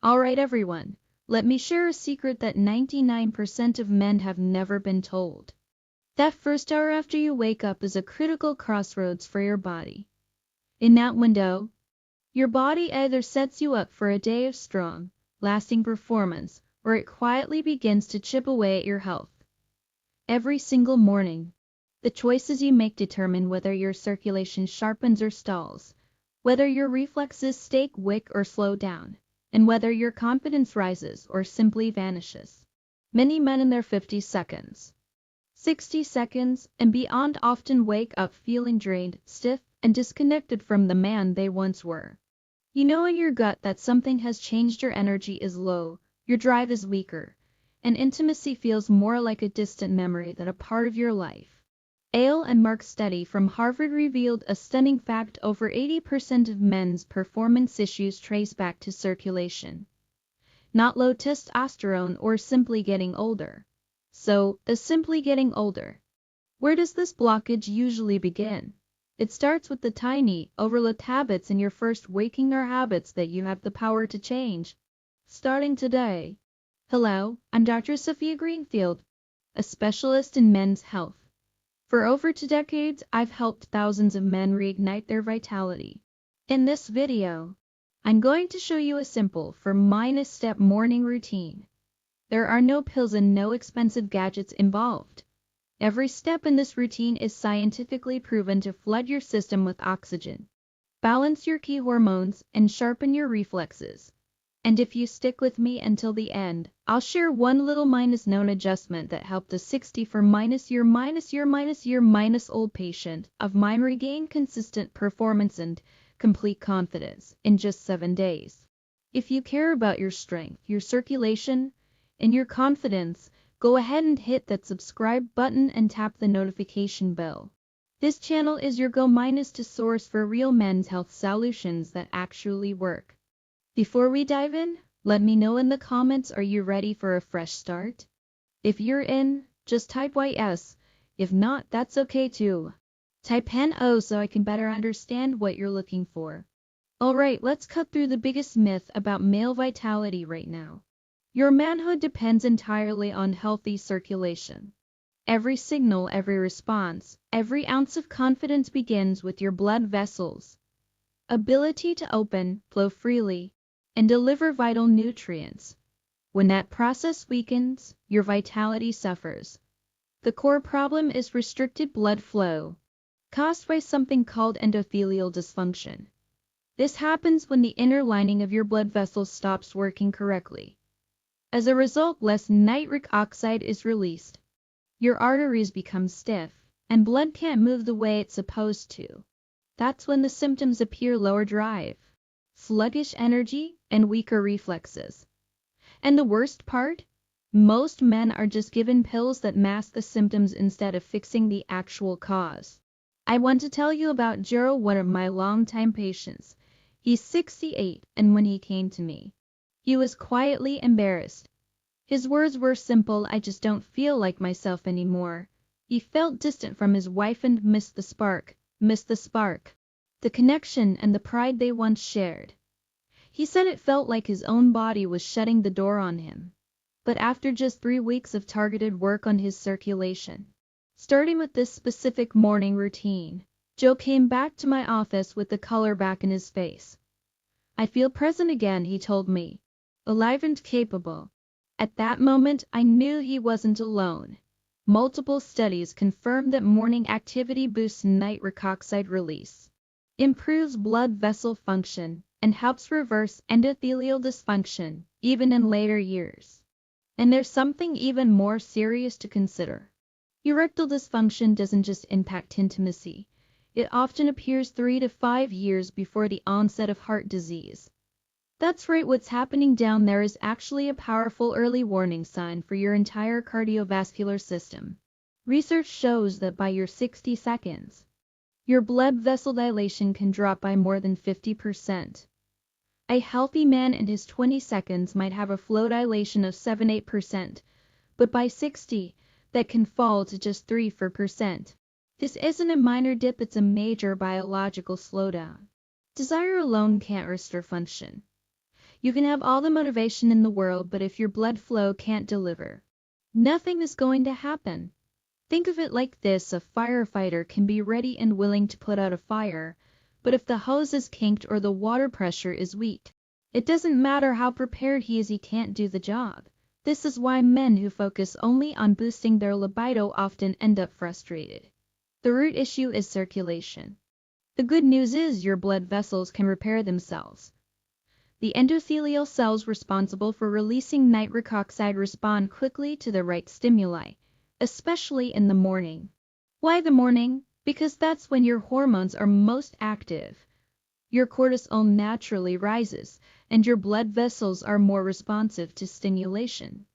Alright everyone, let me share a secret that 99% of men have never been told. That first hour after you wake up is a critical crossroads for your body. In that window, your body either sets you up for a day of strong, lasting performance, or it quietly begins to chip away at your health. Every single morning, the choices you make determine whether your circulation sharpens or stalls, whether your reflexes stay quick or slow down, and whether your confidence rises or simply vanishes. Many men in their 50 seconds, 60 seconds, and beyond often wake up feeling drained, stiff, and disconnected from the man they once were. You know in your gut that something has changed. Your energy is low, your drive is weaker, and intimacy feels more like a distant memory than a part of your life. Ale and Mark's study from Harvard revealed a stunning fact: over 80% of men's performance issues trace back to circulation, not low testosterone or simply getting older. So, simply getting older. Where does this blockage usually begin? It starts with the tiny, overlooked habits in your first waking hour, habits that you have the power to change. Starting today. Hello, I'm Dr. Sophia Greenfield, a specialist in men's health. For over 2 decades, I've helped thousands of men reignite their vitality. In this video, I'm going to show you a simple 4-step morning routine. There are no pills and no expensive gadgets involved. Every step in this routine is scientifically proven to flood your system with oxygen, balance your key hormones, and sharpen your reflexes. And if you stick with me until the end, I'll share one little known adjustment that helped a 64-year-old patient of mine regain consistent performance and complete confidence in just 7 days. If you care about your strength, your circulation, and your confidence, go ahead and hit that subscribe button and tap the notification bell. This channel is your go-to source for real men's health solutions that actually work. Before we dive in, let me know in the comments, are you ready for a fresh start? If you're in, just type yes. If not, that's okay too. Type "O" so I can better understand what you're looking for. Alright, let's cut through the biggest myth about male vitality right now. Your manhood depends entirely on healthy circulation. Every signal, every response, every ounce of confidence begins with your blood vessels' ability to open, flow freely, and deliver vital nutrients. When that process weakens, your vitality suffers. The core problem is restricted blood flow, caused by something called endothelial dysfunction. This happens when the inner lining of your blood vessels stops working correctly. As a result, less nitric oxide is released. Your arteries become stiff, and blood can't move the way it's supposed to. That's when the symptoms appear: lower drive, sluggish energy, and weaker reflexes. And the worst part? Most men are just given pills that mask the symptoms instead of fixing the actual cause. I want to tell you about Jero, one of my longtime patients. He's 68, and when he came to me, he was quietly embarrassed. His words were simple: I just don't feel like myself anymore. He felt distant from his wife and missed the spark, the connection and the pride they once shared. He said it felt like his own body was shutting the door on him. But after just 3 weeks of targeted work on his circulation, starting with this specific morning routine, Joe came back to my office with the color back in his face. I feel present again, he told me, alive and capable. At that moment, I knew he wasn't alone. Multiple studies confirmed that morning activity boosts nitric oxide release, improves blood vessel function, and helps reverse endothelial dysfunction, even in later years. And there's something even more serious to consider. Erectile dysfunction doesn't just impact intimacy. It often appears 3 to 5 years before the onset of heart disease. That's right, what's happening down there is actually a powerful early warning sign for your entire cardiovascular system. Research shows that by your 60 seconds, your blood vessel dilation can drop by more than 50%. A healthy man in his 20 seconds might have a flow dilation of 7-8%, but by 60, that can fall to just 3-4%. This isn't a minor dip, it's a major biological slowdown. Desire alone can't restore function. You can have all the motivation in the world, but if your blood flow can't deliver, nothing is going to happen. Think of it like this: a firefighter can be ready and willing to put out a fire, but if the hose is kinked or the water pressure is weak, it doesn't matter how prepared he is, he can't do the job. This is why men who focus only on boosting their libido often end up frustrated. The root issue is circulation. The good news is your blood vessels can repair themselves. The endothelial cells responsible for releasing nitric oxide respond quickly to the right stimuli, especially in the morning. Why the morning? Because that's when your hormones are most active. Your cortisol naturally rises, and your blood vessels are more responsive to stimulation.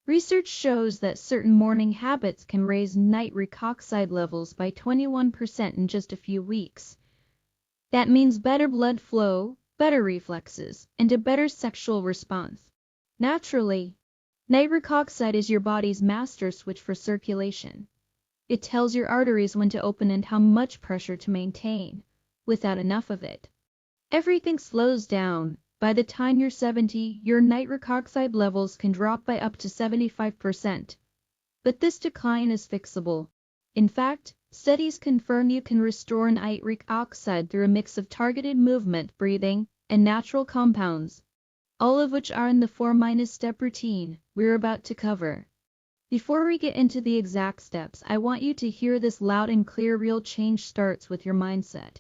Research shows that certain morning habits can raise nitric oxide levels by 21% in just a few weeks. That means better blood flow, better reflexes, and a better sexual response. Naturally, nitric oxide is your body's master switch for circulation. It tells your arteries when to open and how much pressure to maintain. Without enough of it, everything slows down. By the time you're 70, your nitric oxide levels can drop by up to 75%. But this decline is fixable. In fact, studies confirm you can restore nitric oxide through a mix of targeted movement, breathing, and natural compounds, all of which are in the 4-step routine we're about to cover. Before we get into the exact steps, I want you to hear this loud and clear: real change starts with your mindset.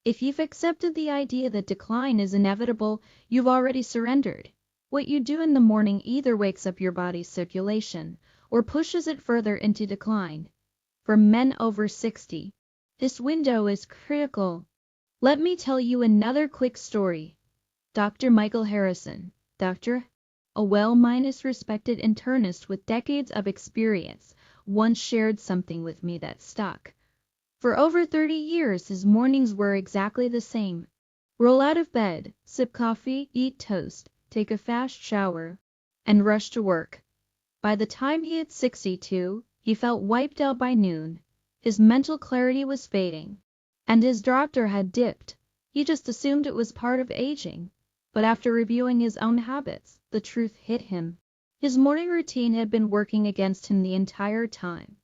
If you've accepted the idea that decline is inevitable, you've already surrendered. What you do in the morning either wakes up your body's circulation or pushes it further into decline. For men over 60, this window is critical. Let me tell you another quick story. Dr. Michael Harrison, a well-respected internist with decades of experience, once shared something with me that stuck. For over 30 years, his mornings were exactly the same. Roll out of bed, sip coffee, eat toast, take a fast shower, and rush to work. By the time he hit 62, he felt wiped out by noon. His mental clarity was fading, and his doctor had dipped. He just assumed it was part of aging. But after reviewing his own habits, the truth hit him. His morning routine had been working against him the entire time.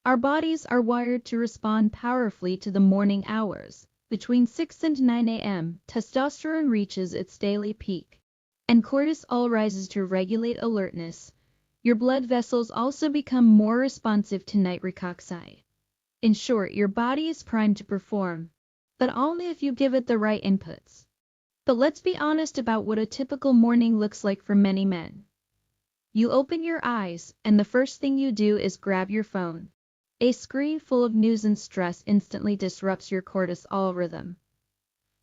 Our bodies are wired to respond powerfully to the morning hours. Between 6 and 9 a.m., testosterone reaches its daily peak, and cortisol rises to regulate alertness. Your blood vessels also become more responsive to nitric oxide. In short, your body is primed to perform, but only if you give it the right inputs. But let's be honest about what a typical morning looks like for many men. You open your eyes, and the first thing you do is grab your phone. A screen full of news and stress instantly disrupts your cortisol rhythm.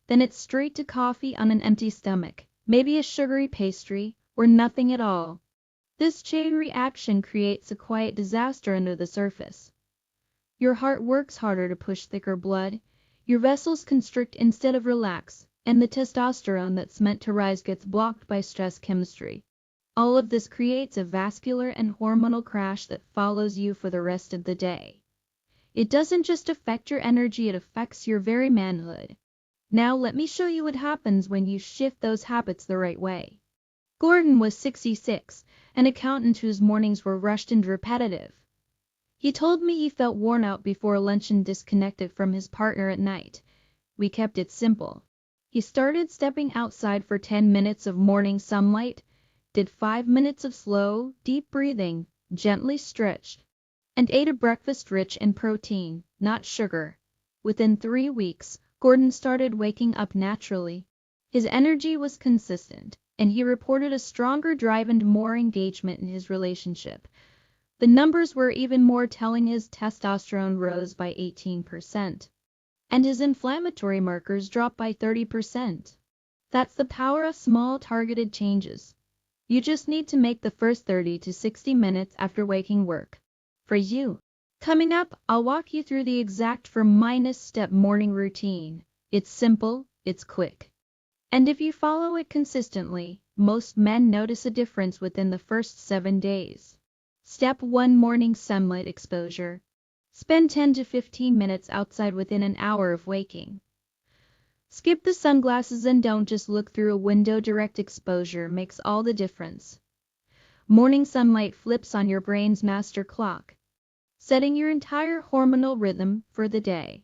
Then it's straight to coffee on an empty stomach, maybe a sugary pastry, or nothing at all. This chain reaction creates a quiet disaster under the surface. Your heart works harder to push thicker blood, your vessels constrict instead of relax, and the testosterone that's meant to rise gets blocked by stress chemistry. All of this creates a vascular and hormonal crash that follows you for the rest of the day. It doesn't just affect your energy, it affects your very manhood. Now let me show you what happens when you shift those habits the right way. Gordon was 66, an accountant whose mornings were rushed and repetitive. He told me he felt worn out before lunch and disconnected from his partner at night. We kept it simple. He started stepping outside for 10 minutes of morning sunlight, did 5 minutes of slow, deep breathing, gently stretched, and ate a breakfast rich in protein, not sugar. Within 3 weeks, Gordon started waking up naturally. His energy was consistent, and he reported a stronger drive and more engagement in his relationship. The numbers were even more telling: his testosterone rose by 18%, and his inflammatory markers dropped by 30%. That's the power of small targeted changes. You just need to make the first 30 to 60 minutes after waking work for you. Coming up, I'll walk you through the exact 4-step morning routine. It's simple, it's quick, and if you follow it consistently, most men notice a difference within the first 7 days. Step 1: Morning sunlight exposure. Spend 10 to 15 minutes outside within an hour of waking. Skip the sunglasses and don't just look through a window. Direct exposure makes all the difference. Morning sunlight flips on your brain's master clock, setting your entire hormonal rhythm for the day.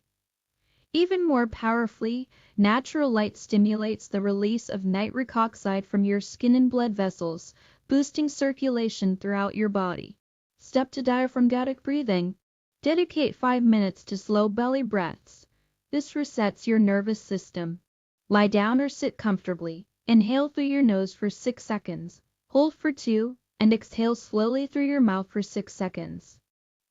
Even more powerfully, natural light stimulates the release of nitric oxide from your skin and blood vessels, boosting circulation throughout your body. Step 2: diaphragmatic breathing. Dedicate 5 minutes to slow belly breaths. This resets your nervous system. Lie down or sit comfortably. Inhale through your nose for 6 seconds. Hold for 2, and exhale slowly through your mouth for 6 seconds.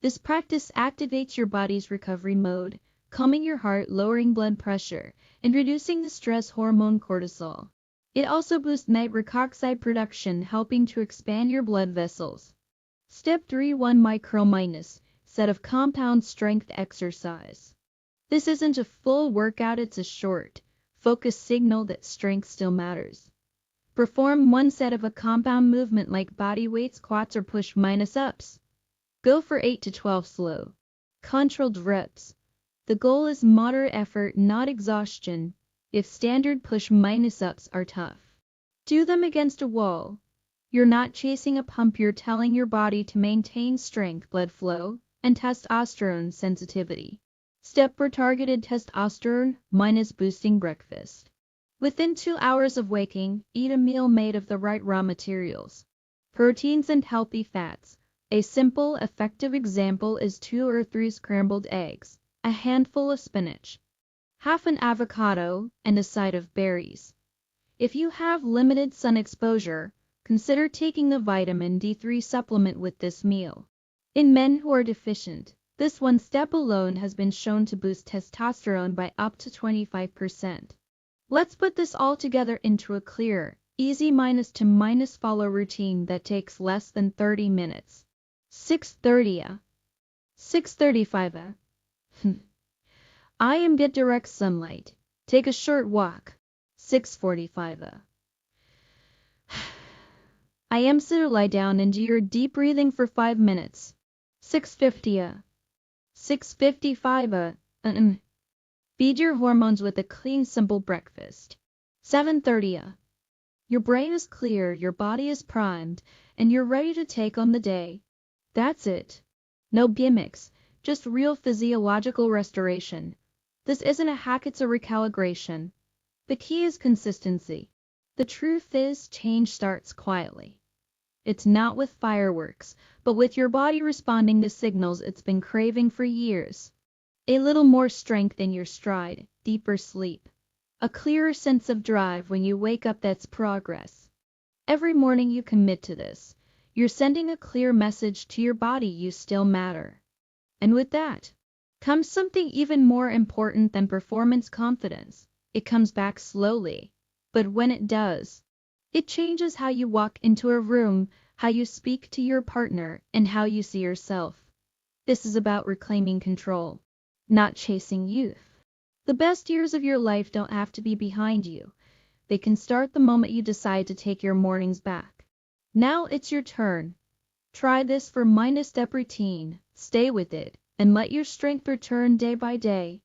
This practice activates your body's recovery mode, calming your heart, lowering blood pressure, and reducing the stress hormone cortisol. It also boosts nitric oxide production, helping to expand your blood vessels. Step 3: 1 micro minus set of compound strength exercise. This isn't a full workout, it's a short, focused signal that strength still matters. Perform 1 set of a compound movement like body weight squats or push minus ups. Go for 8 to 12 slow, controlled reps. The goal is moderate effort, not exhaustion. If standard push minus ups are tough, do them against a wall. You're not chasing a pump, you're telling your body to maintain strength, blood flow, and testosterone sensitivity. Step 4: targeted testosterone minus boosting breakfast. Within 2 hours of waking, eat a meal made of the right raw materials, proteins and healthy fats. A simple, effective example is 2 or 3 scrambled eggs, a handful of spinach, half an avocado, and a side of berries. If you have limited sun exposure, consider taking the vitamin D3 supplement with this meal. In men who are deficient, this one step alone has been shown to boost testosterone by up to 25%. Let's put this all together into a clear, easy minus to minus follow routine that takes less than 30 minutes. 6:30 6:35 I am get direct sunlight. Take a short walk. 6:45 I am sit or lie down and do your deep breathing for 5 minutes. 6:50 6:55 Feed your hormones with a clean, simple breakfast. 7:30 Your brain is clear, your body is primed, and you're ready to take on the day. That's it. No gimmicks, just real physiological restoration. This isn't a hack, it's a recalibration. The key is consistency. The truth is, change starts quietly. It's not with fireworks, but with your body responding to signals it's been craving for years. A little more strength in your stride, deeper sleep, a clearer sense of drive when you wake up, that's progress. Every morning you commit to this, you're sending a clear message to your body: you still matter. And with that comes something even more important than performance: confidence. It comes back slowly, but when it does, it changes how you walk into a room, how you speak to your partner, and how you see yourself. This is about reclaiming control, not chasing youth. The best years of your life don't have to be behind you. They can start the moment you decide to take your mornings back. Now it's your turn. Try this for minus step routine, stay with it, and let your strength return day by day.